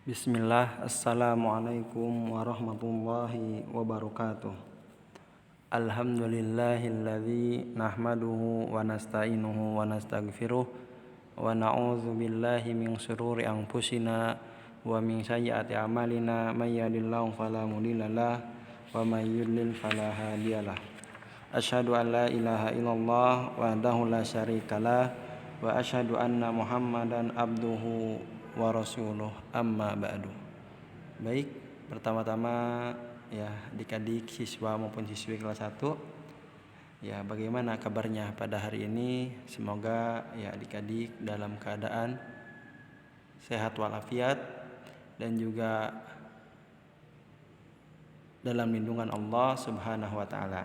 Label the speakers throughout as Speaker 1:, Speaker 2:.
Speaker 1: Bismillah, Assalamualaikum warahmatullahi wabarakatuh. Alhamdulillahilladzi nahmaduhu wa nasta'inuhu wa nastaghfiruh wa na'udzu billahi min syururi anfusina wa min sayyiati a'malina may yahdihillahu fala mudhillalah wa may yudlil fala hadiyalah. Asyhadu an la ilaha illallah wahdahu la syarikalah wa asyhadu anna Muhammadan abduhu wa rasuluh, amma ba'du. Baik, pertama-tama ya adik-adik siswa maupun siswi kelas 1, ya bagaimana kabarnya pada hari ini? Semoga ya adik-adik dalam keadaan sehat walafiat dan juga dalam lindungan Allah Subhanahu wa taala,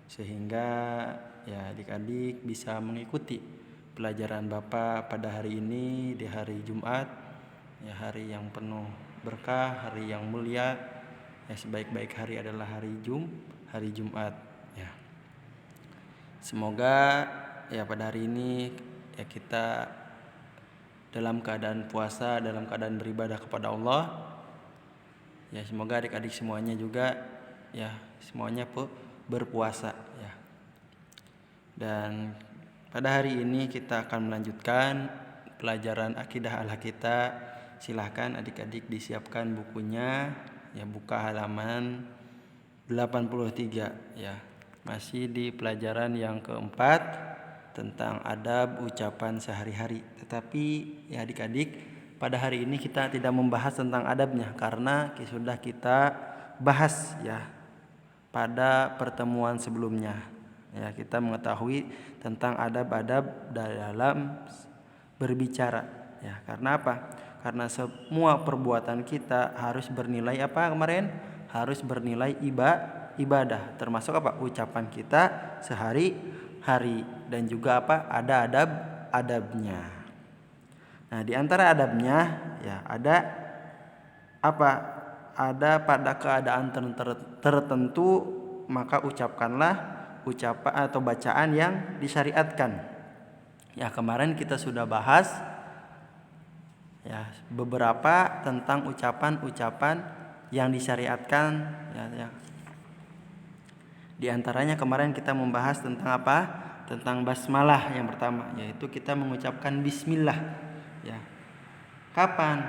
Speaker 1: sehingga ya adik-adik bisa mengikuti pelajaran Bapak pada hari ini di hari Jumat, ya hari yang penuh berkah, hari yang mulia. Ya sebaik-baik hari adalah hari Jumat ya. Semoga ya pada hari ini ya kita dalam keadaan puasa, dalam keadaan beribadah kepada Allah. Ya semoga adik-adik semuanya juga ya semuanya berpuasa ya. Dan pada hari ini kita akan melanjutkan pelajaran akidah ala kita. Silahkan adik-adik disiapkan bukunya, ya buka halaman 83 ya. Masih di pelajaran yang keempat tentang adab ucapan sehari-hari. Tetapi ya adik-adik, pada hari ini kita tidak membahas tentang adabnya karena sudah kita bahas ya pada pertemuan sebelumnya. Ya, kita mengetahui tentang adab-adab dalam berbicara. Ya, karena apa? Karena semua perbuatan kita harus bernilai apa kemarin? Harus bernilai ibadah. Termasuk apa? Ucapan kita sehari-hari dan juga apa? Ada adab-adabnya. Nah, di antara adabnya ya ada apa? Ada pada keadaan tertentu maka ucapkanlah ucapan atau bacaan yang disyariatkan. Ya kemarin kita sudah bahas ya beberapa tentang ucapan-ucapan yang disyariatkan ya. Di antaranya kemarin kita membahas tentang apa? Tentang basmalah yang pertama, yaitu kita mengucapkan bismillah ya. Kapan?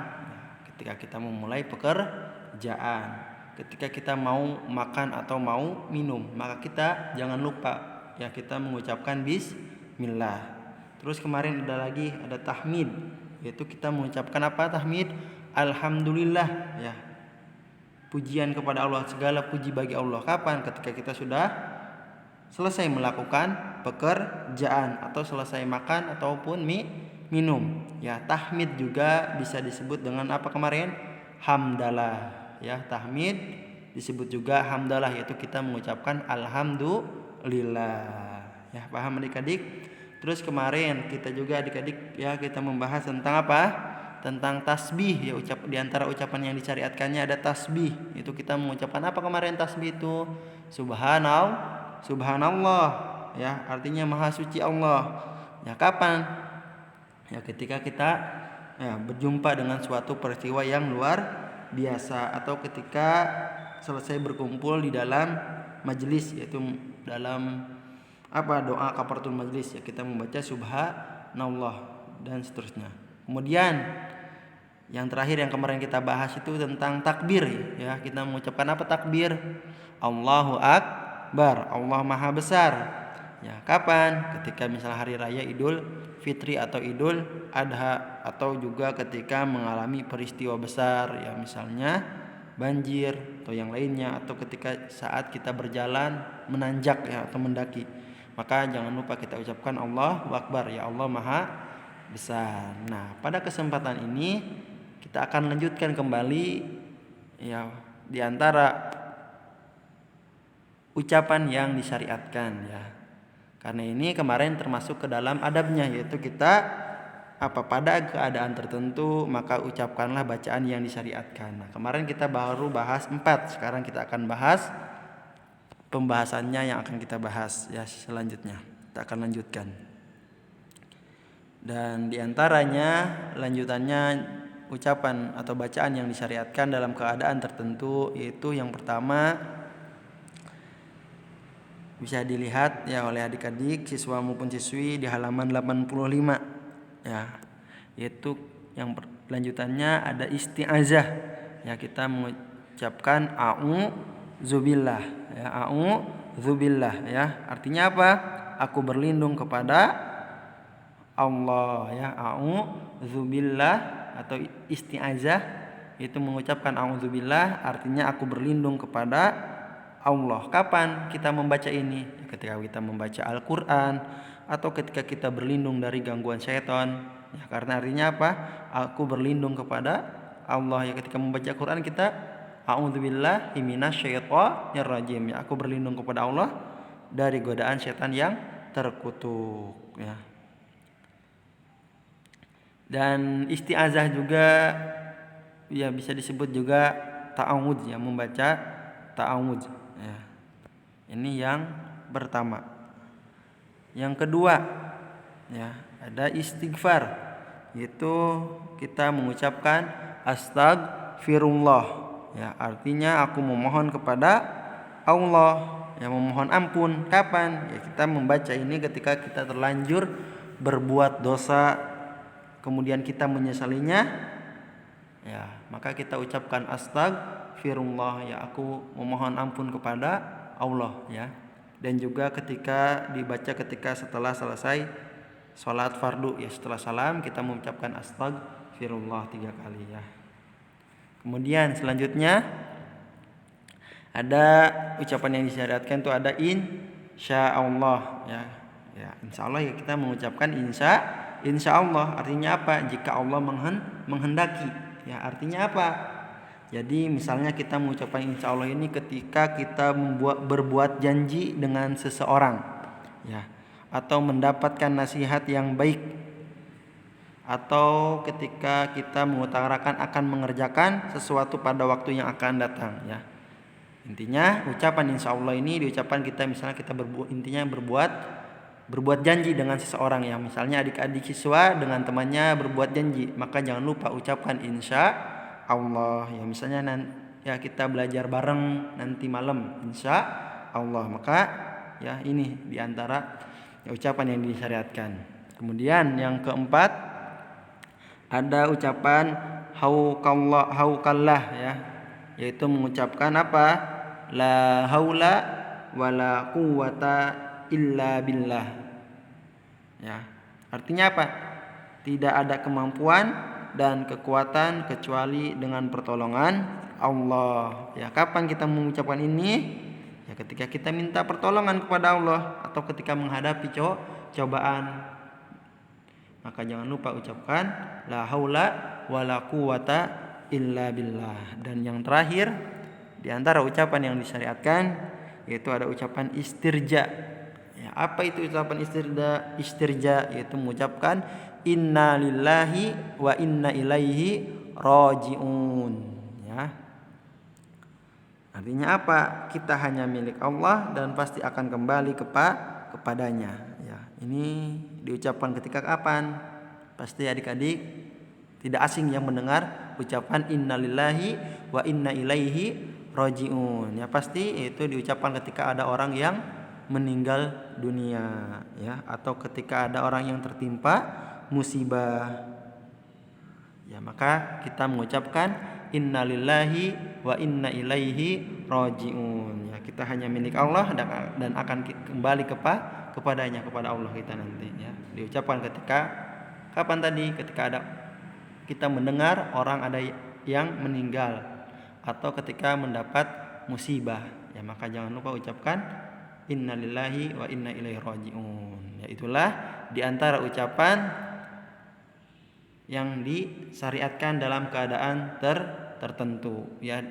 Speaker 1: Ketika kita memulai pekerjaan. Ketika kita mau makan atau mau minum, maka kita jangan lupa ya kita mengucapkan bismillah. Terus kemarin ada tahmid, yaitu kita mengucapkan apa tahmid? Alhamdulillah ya. Pujian kepada Allah, segala puji bagi Allah. Kapan? Ketika kita sudah selesai melakukan pekerjaan atau selesai makan ataupun minum. Ya, tahmid juga bisa disebut dengan apa kemarin? Hamdalah. Ya, tahmid disebut juga hamdalah, yaitu kita mengucapkan alhamdulillah. Ya, paham adik-adik? Terus kemarin kita juga adik-adik ya kita membahas tentang apa? Tentang tasbih ya, di antara ucapan yang disyariatkannya ada tasbih. Itu kita mengucapkan apa kemarin tasbih itu? Subhanallah ya, artinya maha suci Allah. Ya, kapan? Ya, ketika kita ya berjumpa dengan suatu peristiwa yang luar biasa atau ketika selesai berkumpul di dalam majelis, yaitu dalam apa doa kafaratul majelis ya kita membaca subhanallah dan seterusnya. Kemudian yang terakhir yang kemarin kita bahas itu tentang takbir ya, kita mengucapkan apa takbir? Allahu Akbar, Allah Maha Besar. Ya, kapan? Ketika misalnya hari raya Idul Fitri atau Idul Adha, atau juga ketika mengalami peristiwa besar ya misalnya banjir atau yang lainnya, atau ketika saat kita berjalan menanjak ya atau mendaki, maka jangan lupa kita ucapkan Allahu Akbar, ya Allah Maha Besar. Nah, pada kesempatan ini kita akan lanjutkan kembali ya di antara ucapan yang disyariatkan ya. Karena ini kemarin termasuk ke dalam adabnya, yaitu kita apa pada keadaan tertentu maka ucapkanlah bacaan yang disyariatkan. Nah, kemarin kita baru bahas 4, sekarang kita akan bahas pembahasannya yang akan kita bahas ya selanjutnya. Kita akan lanjutkan. Dan di antaranya lanjutannya ucapan atau bacaan yang disyariatkan dalam keadaan tertentu, yaitu yang pertama bisa dilihat ya oleh adik-adik siswa maupun siswi di halaman 85 ya, yaitu yang lanjutannya ada isti'azah ya, kita mengucapkan a'udzubillah ya, a'udzubillah ya, artinya apa? Aku berlindung kepada Allah ya, a'udzubillah atau isti'azah itu mengucapkan a'udzubillah artinya aku berlindung kepada Allah. Kapan kita membaca ini? Ketika kita membaca Al-Quran atau ketika kita berlindung dari gangguan syaitan ya, karena artinya apa? Aku berlindung kepada Allah ya, ketika membaca Quran kita a'udzubillahi minasyaitonir rajim ya, aku berlindung kepada Allah dari godaan syaitan yang terkutuk ya. Dan isti'azah juga ya bisa disebut juga ta'awudz ya, membaca ta'awudz ya. Ini yang pertama. Yang kedua ya, ada istighfar, yaitu kita mengucapkan astagfirullah ya, artinya aku memohon kepada Allah ya, memohon ampun. Kapan? Ya, kita membaca ini ketika kita terlanjur berbuat dosa kemudian kita menyesalinya ya, maka kita ucapkan astagfirullah ya, aku memohon ampun kepada Allah ya. Dan juga ketika dibaca ketika setelah selesai sholat fardu ya, setelah salam kita mengucapkan astagfirullah 3 kali ya. Kemudian selanjutnya ada ucapan yang disyariatkan itu ada insyaallah ya. Ya, insyaallah ya, kita mengucapkan insyaallah artinya apa? Jika Allah menghendaki ya, artinya apa? Jadi misalnya kita mengucapkan insyaallah ini ketika kita berbuat janji dengan seseorang ya, atau mendapatkan nasihat yang baik, atau ketika kita mengutarakan akan mengerjakan sesuatu pada waktu yang akan datang ya. Intinya ucapan insyaallah ini diucapkan kita misalnya kita berbuat janji dengan seseorang ya, misalnya adik-adik siswa dengan temannya berbuat janji, maka jangan lupa ucapkan insyaallah ya, misalnya ya kita belajar bareng nanti malam insyaallah, maka ya ini diantara ya, ucapan yang disyariatkan. Kemudian yang keempat ada ucapan haukallah ya, yaitu mengucapkan apa? La haula wala quwwata illa billah ya, artinya apa? Tidak ada kemampuan dan kekuatan kecuali dengan pertolongan Allah ya. Kapan kita mengucapkan ini? Ya ketika kita minta pertolongan kepada Allah atau ketika menghadapi cobaan, maka jangan lupa ucapkan la haula wala quwwata illa billah. Dan yang terakhir di antara ucapan yang disyariatkan yaitu ada ucapan istirja ya. Apa itu ucapan istirja? Yaitu mengucapkan inna lillahi wa inna ilaihi rajiun ya. Artinya apa? Kita hanya milik Allah dan pasti akan kembali kepadanya ya. Ini diucapkan ketika kapan? Pasti adik-adik tidak asing yang mendengar ucapan innalillahi wa inna ilaihi rajiun ya, pasti itu diucapkan ketika ada orang yang meninggal dunia ya, atau ketika ada orang yang tertimpa musibah ya, maka kita mengucapkan innalillahi wa inna ilaihi rajiun ya, kita hanya milik Allah dan akan kembali kepadanya, kepada Allah kita nanti ya. Diucapkan ketika kapan tadi? Ketika ada kita mendengar orang ada yang meninggal atau ketika mendapat musibah ya, maka jangan lupa ucapkan innalillahi wa inna ilaihi rajiun ya. Itulah diantara ucapan yang disyariatkan dalam keadaan tertentu ya,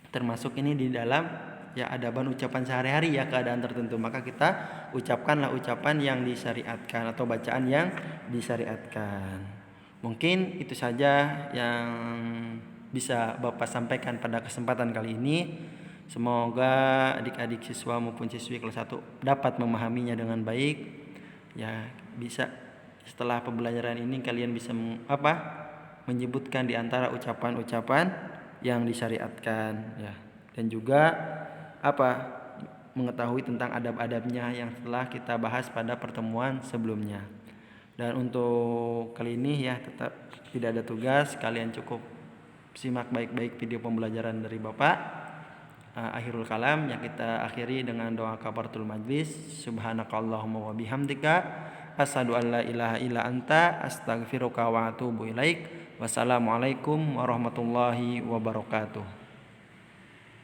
Speaker 1: termasuk ini di dalam ya adaban ucapan sehari-hari ya, keadaan tertentu, maka kita ucapkanlah ucapan yang disyariatkan atau bacaan yang disyariatkan. Mungkin itu saja yang bisa Bapak sampaikan pada kesempatan kali ini. Semoga adik-adik siswa maupun siswi kelas 1 dapat memahaminya dengan baik ya, bisa setelah pembelajaran ini kalian bisa menyebutkan di antara ucapan-ucapan yang disyariatkan ya. Dan juga mengetahui tentang adab-adabnya yang telah kita bahas pada pertemuan sebelumnya. Dan untuk kali ini ya tetap tidak ada tugas, kalian cukup simak baik-baik video pembelajaran dari Bapak. Akhirul kalam yang kita akhiri dengan doa kafaratul majlis. Subhanakallahumma wa bihamdika asyhadu an la ilaha illa anta astaghfiruka wa atubu ilaik. Wassalamualaikum warahmatullahi wabarakatuh.